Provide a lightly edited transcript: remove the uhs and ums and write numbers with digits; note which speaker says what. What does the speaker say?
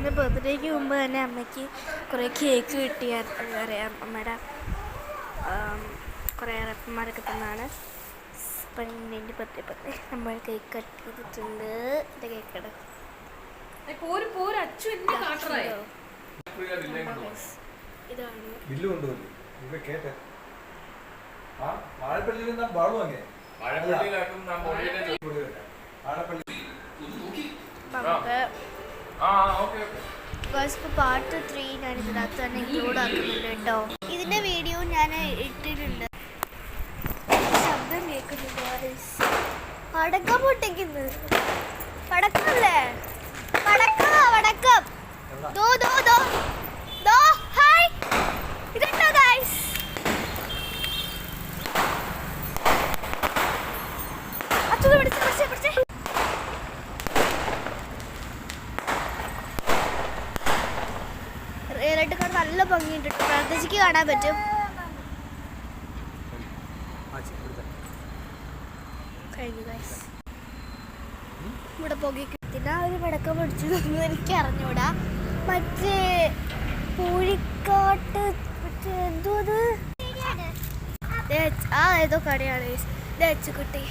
Speaker 1: എൻ്റെ ബർത്ത്ഡേക്ക് മുമ്പ് തന്നെ അമ്മയ്ക്ക് കുറേ കേക്ക് കിട്ടി. അറിയാം, അമ്മയുടെ കുറേ റപ്പന്മാരൊക്കെ തന്നാണ്. അപ്പം എൻ്റെ ബർത്ത്ഡേ നമ്മൾ കേക്ക് കട്ട് ചെയ്തിട്ടുണ്ട്. എൻ്റെ കേക്ക് പാർട്ട് 3 ഞാൻ ഇതിനകത്ത് തന്നെ ഇൻക്ലൂഡ് ആക്കുന്നുണ്ട് കേട്ടോ. ഇതിൻ്റെ വീഡിയോ ഞാൻ ഇട്ടിട്ടുണ്ട്. ശബ്ദം കേൾക്കുന്നുണ്ട്. പടക്കം പൊട്ടിക്കുന്നു. പടക്കല്ലേ? പടക്കം. ദോ ദോ ദോ ദോ. ഹായ്, ഇതുണ്ടോ ഗൈസ്? അച്ഛനെ പിടിച്ചേ. റിയലായിട്ട് കാണാൻ നല്ല ഭംഗിയുണ്ട്. പ്രാർത്ഥിച്ചിക്ക് കാണാൻ പറ്റും. കഴിഞ്ഞു ഗൈസ്. ഇവിടെ പുകയ്ക്കില്ല. ഒരു പടക്കം പിടിച്ചു തന്നു. എനിക്ക് അറിഞ്ഞൂടാ. മറ്റേ പൂഴിക്കാട്ട് മറ്റേ എന്തോ അത് ഏതോ കടയാണ്. കുട്ടി